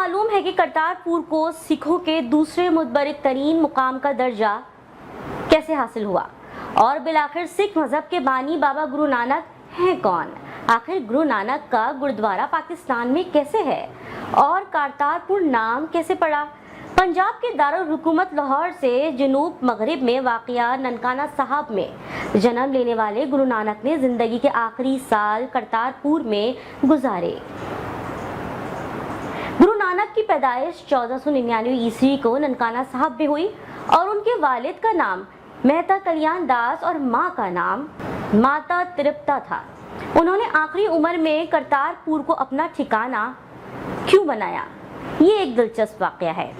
معلوم ہے کہ کرتارپور کو سکھوں کے دوسرے متبرک ترین مقام کا درجہ کیسے حاصل ہوا اور بالآخر سکھ مذہب کے بانی بابا گرو نانک ہیں کون؟ آخر گرو نانک کا گرودوارہ پاکستان میں کیسے ہے اور کرتارپور نام کیسے پڑا؟ پنجاب کے دارالحکومت لاہور سے جنوب مغرب میں واقع ننکانہ صاحب میں جنم لینے والے گرو نانک نے زندگی کے آخری سال کرتارپور میں گزارے۔ گرو نانک کی پیدائش 1499 عیسوی کو ننکانہ صاحب میں ہوئی اور ان کے والد کا نام مہتا کلیان داس اور ماں کا نام ماتا ترپتا تھا۔ انہوں نے آخری عمر میں کرتارپور کو اپنا ٹھکانہ کیوں بنایا؟ یہ ایک دلچسپ واقعہ ہے۔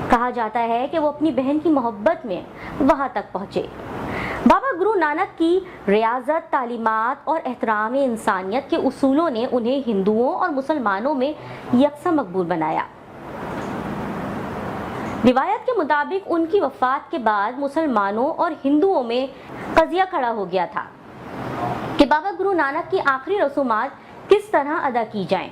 کہا جاتا ہے کہ وہ اپنی بہن کی محبت میں وہاں تک پہنچے۔ بابا گرو نانک کی ریاضت، تعلیمات اور احترام انسانیت کے اصولوں نے انہیں ہندوؤں اور مسلمانوں میں یکساں مقبول بنایا۔ روایت کے مطابق ان کی وفات کے بعد مسلمانوں اور ہندوؤں میں قضیہ کھڑا ہو گیا تھا کہ بابا گرو نانک کی آخری رسومات کس طرح ادا کی جائیں۔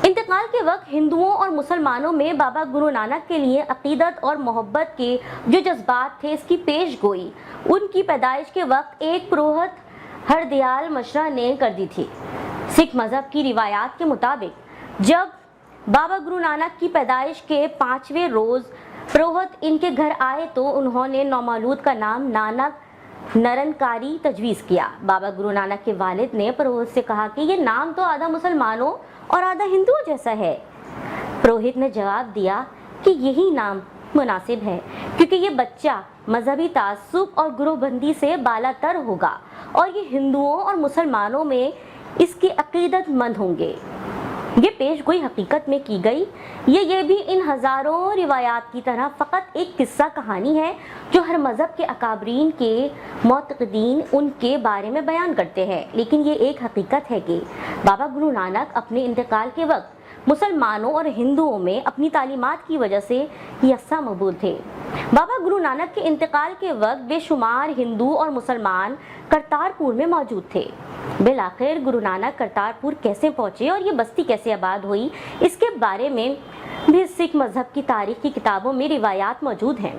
انتقال کے وقت ہندوؤں اور مسلمانوں میں بابا گرو نانک کے لیے عقیدت اور محبت کے جو جذبات تھے اس کی پیش گوئی ان کی پیدائش کے وقت ایک پروہت ہردیال مشرا نے کر دی تھی۔ سکھ مذہب کی روایات کے مطابق جب بابا گرو نانک کی پیدائش کے 5ویں روز پروہت ان کے گھر آئے تو انہوں نے نومولود کا نام نانک نرنکاری تجویز کیا۔ بابا گرو نانک کے والد نے پروہت سے کہا کہ یہ نام تو آدھا مسلمانوں اور آدھا ہندوؤں جیسا ہے۔ پروہت نے جواب دیا کہ یہی نام مناسب ہے کیونکہ یہ بچہ مذہبی تعصب اور گروہ بندی سے بالا تر ہوگا اور یہ ہندوؤں اور مسلمانوں میں اس کے عقیدت مند ہوں گے۔ یہ پیش گوئی حقیقت میں کی گئی۔ یہ بھی ان ہزاروں روایات کی طرح فقط ایک قصہ کہانی ہے جو ہر مذہب کے اکابرین کے معتقدین ان کے بارے میں بیان کرتے ہیں، لیکن یہ ایک حقیقت ہے کہ بابا گرو نانک اپنے انتقال کے وقت مسلمانوں اور ہندوؤں میں اپنی تعلیمات کی وجہ سے یکساں مقبول تھے۔ بابا گرو نانک کے انتقال کے وقت بے شمار ہندو اور مسلمان کرتارپور میں موجود تھے۔ بالآخر گرو نانک کرتارپور کیسے پہنچے اور یہ بستی کیسے آباد ہوئی، اس کے بارے میں بھی سکھ مذہب کی تاریخ کی کتابوں میں روایات موجود ہیں۔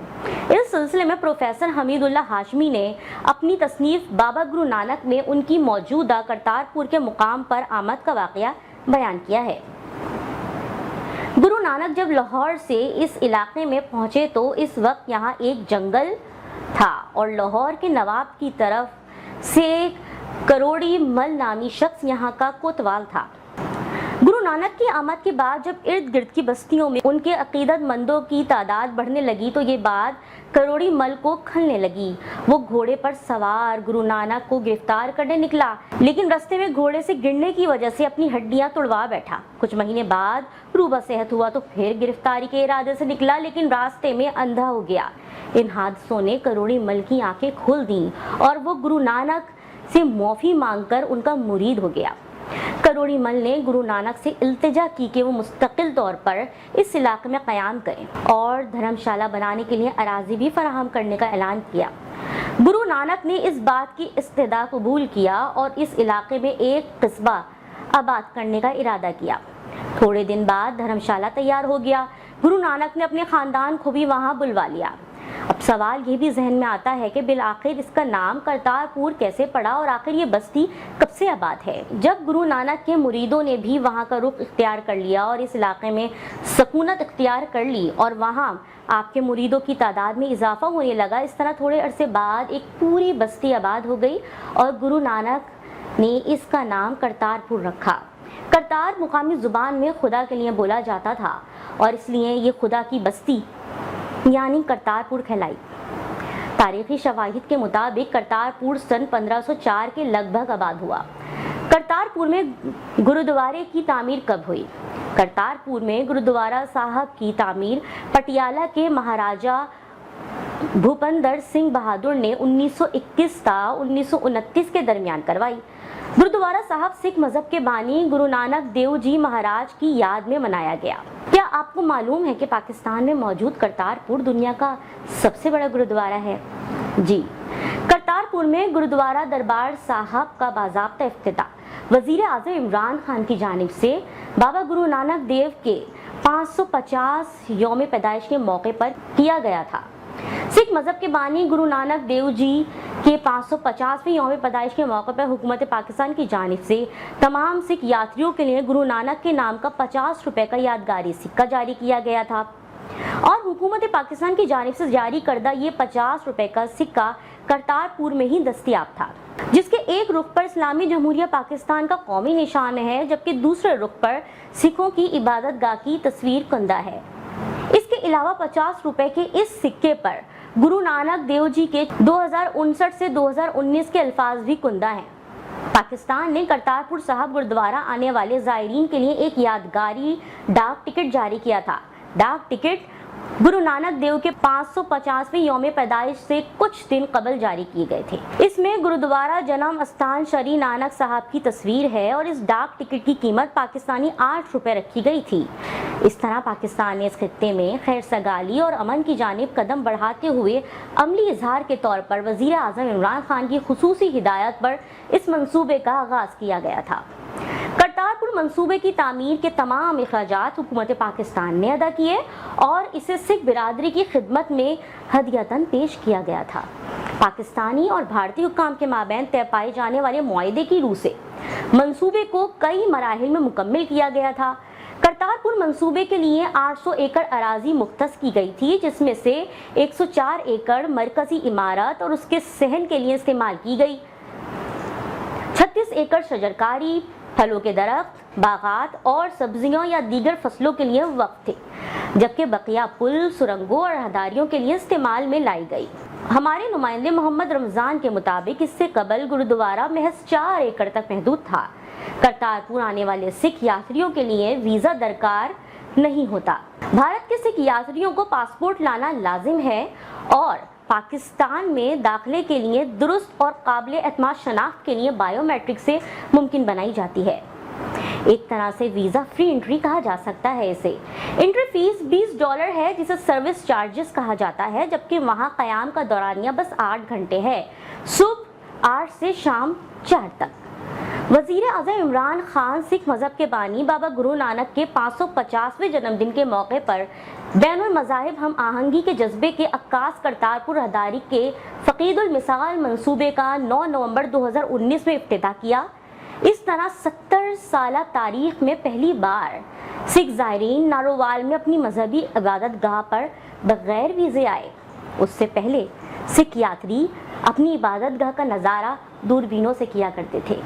اس سلسلے میں پروفیسر حمید اللہ ہاشمی نے اپنی تصنیف بابا گرو نانک میں ان کی موجودہ کرتارپور کے مقام پر آمد کا واقعہ بیان کیا ہے۔ گرو نانک جب لاہور سے اس علاقے میں پہنچے تو اس وقت یہاں ایک جنگل تھا اور لاہور کے نواب کی طرف سے کروڑی مل نامی شخص یہاں کا کوتوال تھا۔ گرو نانک کی آمد کے بعد جب ارد گرد کی بستیوں میں ان کے عقیدت مندوں کی تعداد بڑھنے لگی تو یہ بات کروڑی مل کو کھلنے لگی۔ وہ گھوڑے پر سوار گرو نانک کو گرفتار کرنے نکلا، لیکن راستے میں گھوڑے سے گرنے کی وجہ سے اپنی ہڈیاں توڑوا بیٹھا۔ کچھ مہینے بعد روبہ صحت ہوا تو پھر گرفتاری کے ارادے سے نکلا، لیکن راستے میں اندھا ہو گیا۔ ان حادثوں نے کروڑی مل کی آنکھیں کھول دیں اور وہ گرو نانک سے معافی مانگ کر ان کا مرید ہو گیا۔ کروڑی مل نے گرو نانک سے التجا کی کہ وہ مستقل طور پر اس علاقے میں قیام کریں اور دھرم شالہ بنانے کے لیے اراضی بھی فراہم کرنے کا اعلان کیا۔ گرو نانک نے اس بات کی استدعا قبول کیا اور اس علاقے میں ایک قصبہ آباد کرنے کا ارادہ کیا۔ تھوڑے دن بعد دھرم شالہ تیار ہو گیا۔ گرو نانک نے اپنے خاندان کو بھی وہاں بلوا لیا۔ اب سوال یہ بھی ذہن میں آتا ہے کہ بالآخر اس کا نام کرتارپور کیسے پڑا اور آخر یہ بستی کب سے آباد ہے؟ جب گرو نانک کے مریدوں نے بھی وہاں کا رخ اختیار کر لیا اور اس علاقے میں سکونت اختیار کر لی اور وہاں آپ کے مریدوں کی تعداد میں اضافہ ہونے لگا، اس طرح تھوڑے عرصے بعد ایک پوری بستی آباد ہو گئی اور گرو نانک نے اس کا نام کرتارپور رکھا۔ کرتار مقامی زبان میں خدا کے لیے بولا جاتا تھا اور اس لیے یہ خدا کی بستی یعنی کرتارپور کہلائی۔ تاریخی شواہد کے مطابق کرتارپور سن 1504 کے لگ بھگ آباد ہوا۔ کرتارپور میں گرودوارے کی تعمیر کب ہوئی؟ کرتارپور میں گرودوارہ صاحب کی تعمیر پٹیالہ کے مہاراجہ بھوپندر سنگھ بہادر نے 1921 تا 1929 کے درمیان کروائی۔ گرودوارہ صاحب سکھ مذہب کے بانی گرو نانک دیو جی مہاراج کی یاد میں منایا گیا۔ کیا آپ کو معلوم ہے کہ پاکستان میں موجود کرتارپور دنیا کا سب سے بڑا گرودوارہ ہے؟ جی، کرتارپور میں گرودوارہ دربار صاحب کا باضابطہ افتتاح وزیر اعظم عمران خان کی جانب سے بابا گرو نانک دیو کے 550 یوم پیدائش کے موقع پر کیا گیا تھا۔ سکھ مذہب کے بانی گرو نانک دیو جی کے 550ویں یوم پیدائش کے موقع پر حکومت پاکستان کی جانب سے تمام سکھ یاتریوں کے لیے گرو نانک کے نام کا 50 روپے کا یادگاری سکہ جاری کیا گیا تھا، اور حکومت پاکستان کی جانب سے جاری کردہ یہ 50 روپے کا سکہ کرتارپور میں ہی دستیاب تھا، جس کے ایک رخ پر اسلامی جمہوریہ پاکستان کا قومی نشان ہے، جبکہ دوسرے رخ پر سکھوں کی عبادت گاہ کی تصویر کندہ ہے۔ اس کے علاوہ 50 روپے کے اس سکے پر گرو نانک دیو جی کے 2059 سے 2019 کے الفاظ بھی کندہ ہیں۔ پاکستان نے کرتارپور صاحب گردوارہ آنے والے زائرین کے لیے ایک یادگاری ڈاک ٹکٹ جاری کیا تھا۔ ڈاک ٹکٹ گرو نانک دیو کے 550ویں یوم پیدائش سے کچھ دن قبل جاری کیے گئے تھے۔ اس میں گرودوارہ جنم استھان شری نانک صاحب کی تصویر ہے، اور اس ڈاک ٹکٹ کی قیمت پاکستانی 8 روپے رکھی گئی تھی۔ اس طرح پاکستان نے اس خطے میں خیر سگالی اور امن کی جانب قدم بڑھاتے ہوئے عملی اظہار کے طور پر وزیر اعظم عمران خان کی خصوصی ہدایت پر اس منصوبے کا آغاز کیا گیا تھا۔ کرتارپور منصوبے کی تعمیر کے تمام اخراجات حکومت پاکستان نے ادا کیے، اور اسے سکھ برادری کی خدمت میں ہدیۃً پیش کیا گیا تھا۔ پاکستانی اور بھارتی حکام کے مابین طے پائے جانے والے معاہدے کی روح سے منصوبے کو کئی مراحل میں مکمل کیا گیا تھا۔ کرتارپور منصوبے کے لیے 800 ایکڑ اراضی مختص کی گئی تھی، جس میں سے 104 ایکڑ مرکزی عمارت اور اس کے صحن کے لیے استعمال کی گئی، 36 ایکڑ شجرکاری، پھلوں کے درخت، باغات اور سبزیوں یا دیگر فصلوں کے لیے وقف تھے، جبکہ بقیہ پل، سرنگوں اور راہداریوں کے لیے استعمال میں لائی گئی۔ ہمارے نمائندے محمد رمضان کے مطابق اس سے قبل گرودوارہ محض 4 ایکڑ تک محدود تھا۔ کرتارپور آنے والے سکھ یاتریوں کے لیے ویزا درکار نہیں ہوتا۔ بھارت کے سکھ یاتریوں کو پاسپورٹ لانا لازم ہے، اور پاکستان میں داخلے کے لیے درست اور قابل اعتماد شناخت کے لیے بائیو میٹرک سے ممکن بنائی جاتی ہے۔ ایک طرح سے ویزا فری انٹری کہا جا سکتا ہے اسے۔ انٹری فیس $20 ہے، جسے سروس چارجز کہا جاتا ہے، جبکہ وہاں قیام کا دورانیہ بس 8 گھنٹے ہے، صبح 8 سے شام 4 تک۔ وزیر اعظم عمران خان سکھ مذہب کے بانی بابا گرو نانک کے 550ویں جنم دن کے موقع پر بین المذاہب ہم آہنگی کے جذبے کے عکاس کرتارپور راہداری کے فقید المثال منصوبے کا 9 نومبر 2019 میں افتتاح کیا۔ اس طرح 70 سالہ تاریخ میں پہلی بار سکھ زائرین نارووال میں اپنی مذہبی عبادت گاہ پر بغیر ویزے آئے۔ اس سے پہلے سکھ یاتری اپنی عبادت گاہ کا نظارہ دوربینوں سے کیا کرتے تھے۔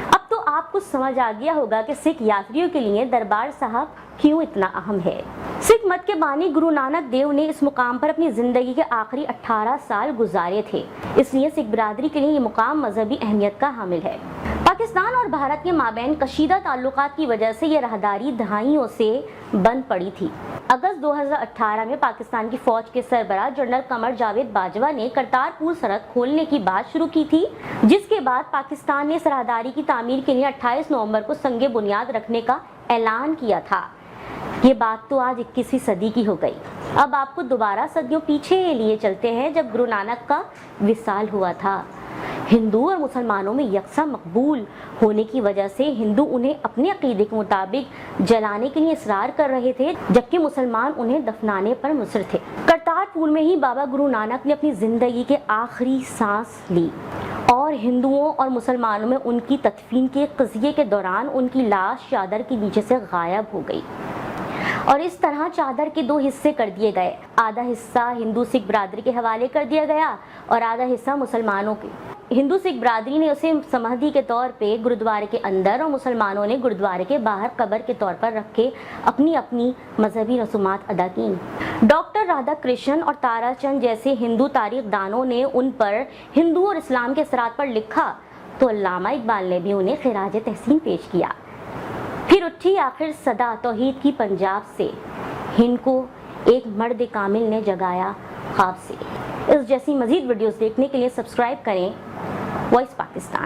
اب تو آپ کو سمجھ آ گیا ہوگا کہ سکھ یاتریوں کے لیے دربار صاحب کیوں اتنا اہم ہے۔ سکھ مت کے بانی گرو نانک دیو نے اس مقام پر اپنی زندگی کے آخری 18 سال گزارے تھے، اس لیے سکھ برادری کے لیے یہ مقام مذہبی اہمیت کا حامل ہے۔ پاکستان اور بھارت کے مابین کشیدہ تعلقات کی وجہ سے یہ راہداری دہائیوں سے بند پڑی تھی۔ اگست 2018 میں پاکستان کی فوج کے سربراہ جنرل قمر جاوید باجوہ نے کرتارپور سرحد کھولنے کی بات شروع کی تھی، جس کے بعد پاکستان نے اس راہداری کی تعمیر کے لیے 28 نومبر کو سنگ بنیاد رکھنے کا اعلان کیا تھا۔ یہ بات تو آج 21ویں صدی کی ہو گئی۔ اب آپ کو دوبارہ صدیوں پیچھے لیے چلتے ہیں، جب گرو نانک کا وصال ہوا تھا۔ ہندو اور مسلمانوں میں یکساں مقبول ہونے کی وجہ سے ہندو انہیں اپنے عقیدے کے مطابق جلانے کے لیے اصرار کر رہے تھے، جبکہ مسلمان انہیں دفنانے پر مصر تھے۔ کرتارپور میں ہی بابا گرو نانک نے اپنی زندگی کے آخری سانس لی، اور ہندوؤں اور مسلمانوں میں ان کی تدفین کے قضیے کے دوران ان کی لاش چادر کے نیچے سے غائب ہو گئی، اور اس طرح چادر کے 2 حصے کر دیے گئے۔ آدھا حصہ ہندو سکھ برادری کے حوالے کر دیا گیا اور آدھا حصہ مسلمانوں کے۔ ہندو سکھ برادری نے اسے سمادھی کے طور پہ گرودوارے کے اندر، اور مسلمانوں نے گرودوارے کے باہر قبر کے طور پر رکھ کے اپنی اپنی مذہبی رسومات ادا کیں۔ ڈاکٹر رادھا کرشن اور تارا چند جیسے ہندو تاریخ دانوں نے ان پر ہندو اور اسلام کے اثرات پر لکھا، تو علامہ اقبال نے بھی انہیں خراج تحسین پیش کیا۔ پھر اٹھی آخر صدا توحید کی پنجاب سے، ہند کو ایک مرد کامل نے جگایا خواب سے۔ اس جیسی مزید ویڈیوز دیکھنے کے لیے سبسکرائب کریں وائس پاکستان۔